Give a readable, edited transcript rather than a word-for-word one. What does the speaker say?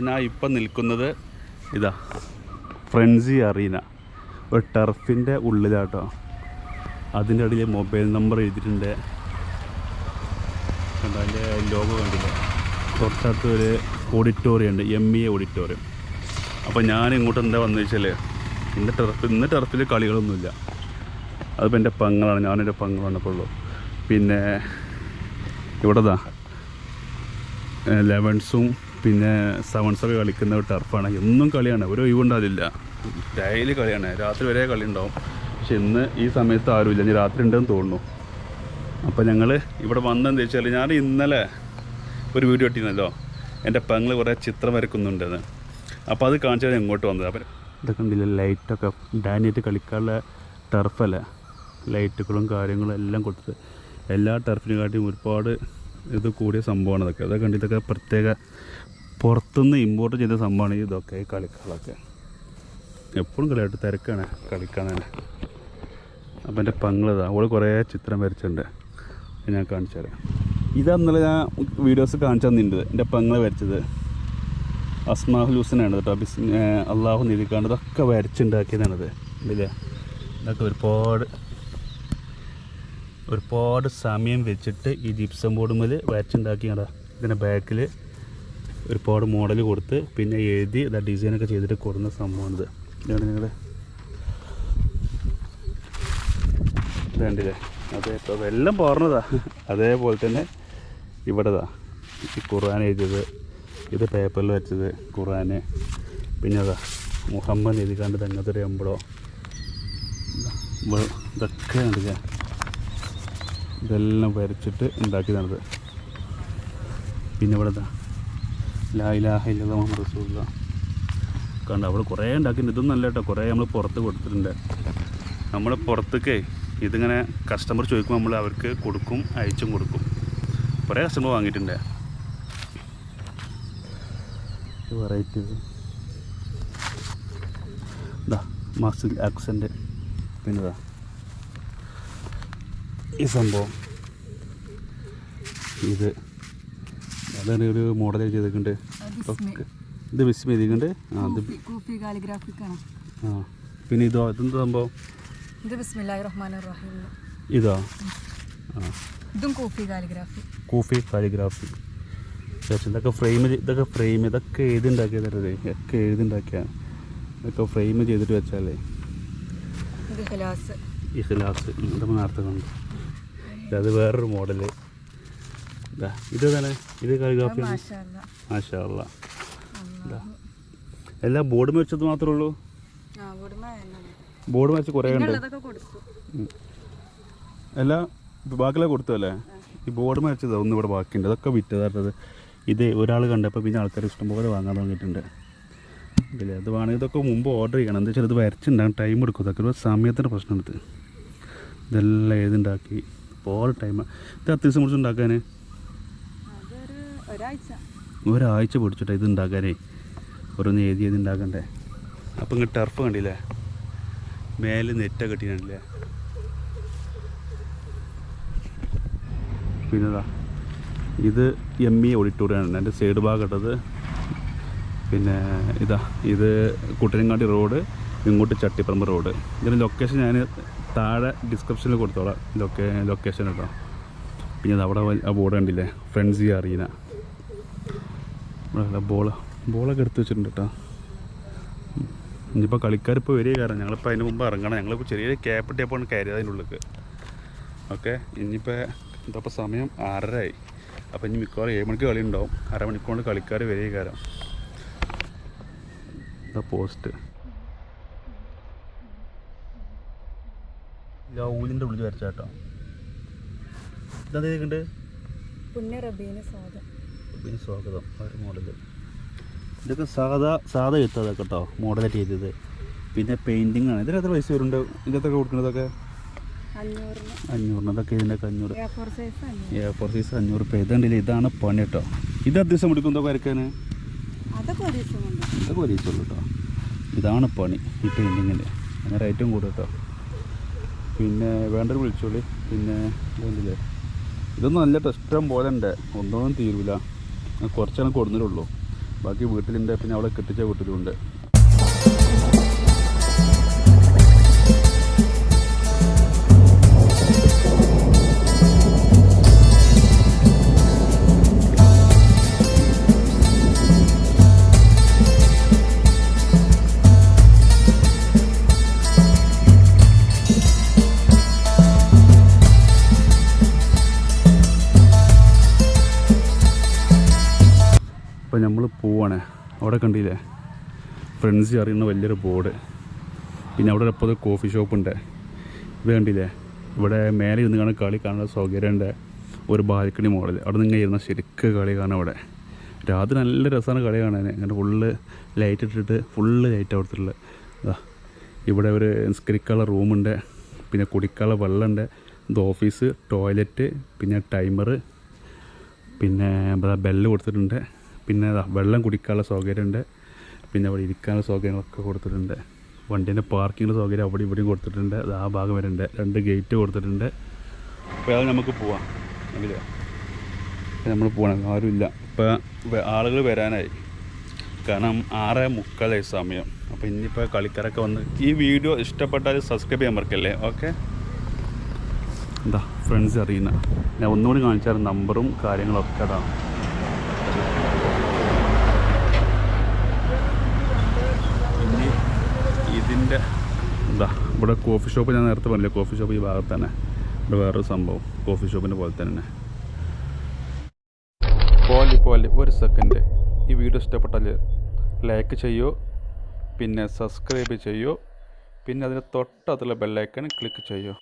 അപ്പോൾ ഞാൻ ഇപ്പം നിൽക്കുന്നത് ഇതാ ഫ്രണ്ട്സി അറീന, ഒരു ടർഫിൻ്റെ ഉള്ളിലാട്ടോ. അതിൻ്റെ ഇടയിൽ മൊബൈൽ നമ്പർ എഴുതിയിട്ടുണ്ട്. കണ്ടോ, അതിൻ്റെ ലോഗോ കണ്ടില്ല. തൊട്ടടുത്ത് ഒരു ഓഡിറ്റോറിയം ഉണ്ട്, ME ഓഡിറ്റോറിയം. അപ്പോൾ ഞാൻ ഇങ്ങോട്ട് എന്താ വന്നു വെച്ചാൽ ഇന്ന് ടർഫിൽ കളികളൊന്നുമില്ല. അതിപ്പോൾ എൻ്റെ പങ്ങളാണ്, ഞാനെൻ്റെ പങ്ങളാണ് ഇപ്പോൾ ഉള്ളൂ. പിന്നെ ഇവിടെ 11സും പിന്നെ 7സൊക്കെ കളിക്കുന്ന ഒരു ടർഫാണ്. എന്നും കളിയാണ്, ഒരു ഒഴിവുണ്ടാവില്ല. ഡെയിലി കളിയാണ്, രാത്രി വരെ കളി ഉണ്ടാവും. പക്ഷെ ഇന്ന് ഈ സമയത്ത് ആരുമില്ല, ഇനി രാത്രി ഉണ്ടെന്ന് തോന്നുന്നു. അപ്പോൾ ഞങ്ങൾ ഇവിടെ വന്നതെന്ന് വെച്ചാൽ ഞാൻ ഇന്നലെ ഒരു വീഡിയോ ഇട്ടിരുന്നല്ലോ, എൻ്റെ പെങ്ങൾ കുറേ ചിത്രം വരക്കുന്നുണ്ടെന്ന്. അപ്പോൾ അത് കാണിച്ചാൽ ഇങ്ങോട്ട് വന്നത്. അപ്പം ഇതൊക്കെ ഉണ്ടല്ലോ ലൈറ്റൊക്കെ, ഡാനിയായിട്ട് കളിക്കാനുള്ള ടർഫല്ലേ, ലൈറ്റുകളും കാര്യങ്ങളും എല്ലാം കൊടുത്ത് എല്ലാ ടർഫിനെക്കാട്ടിയും ഒരുപാട് ഇത് കൂടിയ സംഭവമാണ് ഇതൊക്കെ. അതൊക്കെ ഉണ്ട്, ഇതൊക്കെ പ്രത്യേക പുറത്തുനിന്ന് ഇമ്പോർട്ട് ചെയ്ത സംഭവമാണ് ഇതൊക്കെ, ഈ കളികളൊക്കെ. എപ്പോഴും കളിയായിട്ട് തിരക്കാണ് കളിക്കാൻ തന്നെ. അപ്പം എൻ്റെ പങ്ങളിതാ, അവൾ കുറേ ചിത്രം വരച്ചിട്ടുണ്ട്, ഞാൻ കാണിച്ചു തരാം. ഇതന്നലെ ഞാൻ വീഡിയോസ് കാണിച്ചു തന്നിട്ടുണ്ട്. എൻ്റെ പങ്ങൾ വരച്ചത് അസ്മാഹുൽ ഹുസനാണ് കേട്ടോ. അള്ളാഹു നിധിക്കാണ്ട് ഇതൊക്കെ വരച്ചുണ്ടാക്കിയതാണിത്. ഇല്ലേ, ഇതൊക്കെ ഒരുപാട് സമയം വെച്ചിട്ട് ഈ ജിപ്സം ബോർഡ് മേൽ വരച്ചുണ്ടാക്കിയാണ്. ഇതിൻ്റെ ബാക്കിൽ ഒരുപാട് മോഡൽ കൊടുത്ത് പിന്നെ എഴുതി ഇതാ ഡിസൈനൊക്കെ ചെയ്തിട്ട് കൊടുക്കുന്ന സംഭവമാണിത്. ഇതാണ് നിങ്ങൾ ഇതേണ്ടില്ലേ, അതെ. ഇപ്പോൾ എല്ലാം പറഞ്ഞതാ. അതേപോലെ തന്നെ ഇവിടെതാ ഈ ഖുർആൻ എഴുതിയത്, ഇത് പേപ്പറിൽ വെച്ചത് ഖുർആന്. പിന്നെ അതാ മുഹമ്മദ് എഴുതിക്കാണ്ട് അങ്ങനത്തെ ഒരു എമ്പളോ, ഇതൊക്കെ കണ്ടില്ല, ഇതെല്ലാം വരച്ചിട്ട് ഉണ്ടാക്കിയതാണിത്. പിന്നെ ഇവിടെ ലാ ഇലാഹ ഇല്ലല്ലാഹ് മുഹമ്മദ് റസൂലുള്ളാഹ് കണ്ട, അവിടെ കുറേ ഉണ്ടാക്കിയിട്ടുണ്ട്. ഇതൊന്നും അല്ല കേട്ടോ, കുറേ നമ്മൾ പുറത്ത് കൊടുത്തിട്ടുണ്ട്. നമ്മൾ പുറത്തേക്ക് ഇതിങ്ങനെ കസ്റ്റമർ ചോദിക്കുമ്പോൾ നമ്മൾ അവർക്ക് കൊടുക്കും, അയച്ചും കൊടുക്കും. കുറേ കസ്റ്റമർ വാങ്ങിയിട്ടുണ്ട്. വെറൈറ്റി ഇതാ മസിൽ ആക്സെൻ്റ്. പിന്നെ ഇതാ ഈ സംഭവം, ഇത് അതാണ് ഒരു മോഡൽ ചെയ്തിട്ടുണ്ട്. ഇത് വിസ്മ എഴുതിയിട്ടുണ്ട്. പിന്നെ ഇതോ, ഇതെന്ത് സംഭവം? ഇതോ, കൂഫി കാലിഗ്രാഫി. ഇതൊക്കെ ഫ്രെയിം ഇതൊക്കെ എഴുതിണ്ടാക്കിയതല്ലേ, ഒക്കെ എഴുതിണ്ടാക്കിയ ഇതൊക്കെ ഫ്രെയിം ചെയ്തിട്ട് വെച്ചാലേ. ഇഖ്ലാസ് ഇതൊക്കെ നേരത്തെ കണ്ടു. അത് വേറൊരു മോഡല്. ഇത് തന്നെ, ഇത് കാലിഗ്രാഫി. മാഷാ അല്ലാഹ്. എല്ലാ ബോർഡ് വെച്ചത് മാത്രമേ ഉള്ളൂ? ബോർഡ് വെച്ച് കുറേ ഉണ്ട്. എല്ലാ ബാക്കിയൊക്കെ കൊടുത്തു അല്ലേ? ഈ ബോർഡ് വെച്ചത് ഒന്നും ഇവിടെ ബാക്കിയുണ്ട്. അതൊക്കെ വിറ്റതായിരുന്നത്. ഇത് ഒരാൾ കണ്ടപ്പോൾ പിന്നെ ആൾക്കാർ ഇഷ്ടംപോലെ വാങ്ങാൻ തുടങ്ങിയിട്ടുണ്ട്. ഇല്ലേ, അത് വേണമെങ്കിൽ ഇതൊക്കെ മുമ്പ് ഓർഡർ ചെയ്യണം. എന്താ വെച്ചാൽ ഇത് വരച്ചുണ്ടാകും, ടൈം എടുക്കും. ഇതൊക്കെ ഒരു സമയത്തിൻ്റെ പ്രശ്നമെടുത്ത് ഇതെല്ലാം എഴുതുണ്ടാക്കി ഒരുപാട് ടൈം. ഇത് അത്യാവശ്യം കുറിച്ച് ഉണ്ടാക്കാൻ ഒരാഴ്ച പിടിച്ചിട്ട് ഇത് ഉണ്ടാക്കാനേ, ഓരോന്ന് എഴുതി ഉണ്ടാക്കണ്ടേ. അപ്പം ഇങ്ങോട്ട് ടർഫ് കണ്ടില്ലേ, മേലെ നെറ്റൊക്കെ കെട്ടിയിട്ടില്ലേ. പിന്നെതാ ഇത് ME ഓഡിറ്റോറിയമാണ്. എൻ്റെ സൈഡ് ഭാഗം ഇട്ടത്. പിന്നെ ഇത് കുട്ടനങ്ങാടി റോഡ്, ഇങ്ങോട്ട് ചട്ടിപ്പറമ്പ് റോഡ്. ഇതിൻ്റെ ലൊക്കേഷൻ ഞാൻ താഴെ ഡിസ്ക്രിപ്ഷനിൽ കൊടുത്തോളാം, ലൊക്കേഷൻ കേട്ടോ. പിന്നെ അവിടെ ആ ബോർഡ് കണ്ടില്ലേ, ഫ്രണ്ട്സി അറീന. ബോളൊക്കെ എടുത്ത് വെച്ചിട്ടുണ്ട് കേട്ടോ. ഇനിയിപ്പോൾ കളിക്കാരിപ്പോൾ വരിക, കാരണം ഞങ്ങളിപ്പോൾ അതിന് മുമ്പ് ഇറങ്ങണം. ഞങ്ങളിപ്പോൾ ചെറിയൊരു ക്യാപ്പ് ടേപ്പാണ് കയറിയത് അതിൻ്റെ ഉള്ളിലേക്ക്. ഓക്കെ, ഇനിയിപ്പോൾ ഇതപ്പോൾ സമയം 6:30 ആയി. അപ്പോൾ ഇനി മിക്കവാറും 7 മണിക്ക് കളി ഉണ്ടാവും. അരമണിക്കൂറിൽ കളിക്കാർ വരിക കാരണം. ഇതാ പോസ്റ്റ് ലൗലിൻ്റെ ഉള്ളിൽ വരച്ച കേട്ടോ. ഇതെന്താ സ്വാഗതം ഒരു മോഡല്. ഇതൊക്കെ സാധാ എത്താതെ കേട്ടോ, മോഡലായിട്ട് ചെയ്തത്. പിന്നെ പെയിൻറ്റിങ് ആണ്. ഇതിന് എത്ര പൈസ വരുന്നുണ്ട് ഇതിനകത്തൊക്കെ കൊടുക്കുന്നതൊക്കെ? 500. അതൊക്കെ ഇതിൻ്റെയൊക്കെ 500. A4 സൈസ് 500 രൂപ. ഇതുണ്ടല്ലേ, ഇതാണ് പണി കേട്ടോ. ഇത് അത്യാവശ്യം പിടിക്കുന്നതൊക്കെ വരയ്ക്കാൻ അതൊക്കെ ഒരു ദിവസമുള്ളൂ കേട്ടോ. ഇതാണ് പണി ഈ പെയിൻറ്റിങ്ങിൻ്റെ. അങ്ങനെ റേറ്റും കൂടും കേട്ടോ. പിന്നെ വേണ്ടൊരു വിളിച്ചോളി. പിന്നെ ഇതുണ്ടല്ലേ, ഇതൊന്നും നല്ല ഇഷ്ടം പോലെ ഉണ്ട്, ഒന്നും തീരില്ല. കുറച്ചാണ് കൊടുന്നേ ഉള്ളൂ. ബാക്കി വീട്ടിലുണ്ട്, പിന്നെ അവളെ കെട്ടിച്ച വീട്ടിലുണ്ട്. അപ്പോൾ നമ്മൾ പോവാണ്. അവിടെ കണ്ടില്ലേ ഫ്രണ്ട്സ് അറിയുന്ന വലിയൊരു ബോർഡ്. പിന്നെ അവിടെ ഇപ്പോൾ കോഫി ഷോപ്പുണ്ട്. ഇത് കണ്ടില്ലേ, ഇവിടെ മേലെ ഇരുന്ന് കാണാൻ കളി കാണാനുള്ള സൗകര്യമുണ്ട്. ഒരു ബാൽക്കണി മോഡൽ. അവിടെ നിങ്ങൾ ഇരുന്ന ശരിക്ക് കളി കാണാം. അവിടെ രാത്രി നല്ല രസമാണ് കളി കാണാൻ. അങ്ങനെ ഫുള്ള് ലൈറ്റ് ഇട്ടിട്ട് ഫുള്ള് ലൈറ്റ് കൊടുത്തിട്ടുള്ളത്. ഇവിടെ ഒരു നിസ്കരിക്കാനുള്ള റൂമുണ്ട്, പിന്നെ കുടിക്കാനുള്ള വെള്ളമുണ്ട്. ഇത് ഓഫീസ്, ടോയ്ലറ്റ്, പിന്നെ ടൈമർ, പിന്നെ ബെല്ല് കൊടുത്തിട്ടുണ്ട്. പിന്നെ വെള്ളം കുടിക്കാനുള്ള സൗകര്യമുണ്ട്. പിന്നെ അവിടെ ഇരിക്കാനുള്ള സൗകര്യങ്ങളൊക്കെ കൊടുത്തിട്ടുണ്ട്. വണ്ടീൻ്റെ പാർക്കിങ്ങിൻ്റെ സൗകര്യം അവിടെ ഇവിടെയും കൊടുത്തിട്ടുണ്ട്. അത് ആ ഭാഗം വരെ ഉണ്ട്. 2 ഗേറ്റ് കൊടുത്തിട്ടുണ്ട്. അപ്പോൾ അത് നമുക്ക് പോവാം. അല്ലേ, നമ്മൾ പോകണം. ആരുമില്ല ഇപ്പോൾ, ആളുകൾ വരാനായി. കാരണം 6:45 സമയം. അപ്പോൾ ഇനിയിപ്പോൾ കളിക്കാരൊക്കെ വന്ന്. ഈ വീഡിയോ ഇഷ്ടപ്പെട്ടാൽ സബ്സ്ക്രൈബ് ചെയ്യാൻ മറക്കല്ലേ. ഓക്കെ, എന്താ ഫ്രണ്ട്സ് അറിയുന്ന ഞാൻ ഒന്നുകൂടി കാണിച്ചാൽ നമ്പറും കാര്യങ്ങളൊക്കെ അതാണ്. ഇനി ഇതിൻ്റെ എന്താ ഇവിടെ കോഫി ഷോപ്പ് ഞാൻ നേരത്തെ പറഞ്ഞില്ലേ, കോഫി ഷോപ്പ് ഈ ഭാഗത്ത് തന്നെ. ഇവിടെ വേറൊരു സംഭവം കോഫി ഷോപ്പിൻ്റെ പോലെ തന്നെ. പോലെ ഒരു സെക്കൻഡ്. ഈ വീഡിയോ ഇഷ്ടപ്പെട്ടാൽ ലൈക്ക് ചെയ്യോ, പിന്നെ സബ്സ്ക്രൈബ് ചെയ്യോ, പിന്നെ അതിന് തൊട്ടടുത്തുള്ള ബെല്ലൈക്കൺ ക്ലിക്ക് ചെയ്യോ.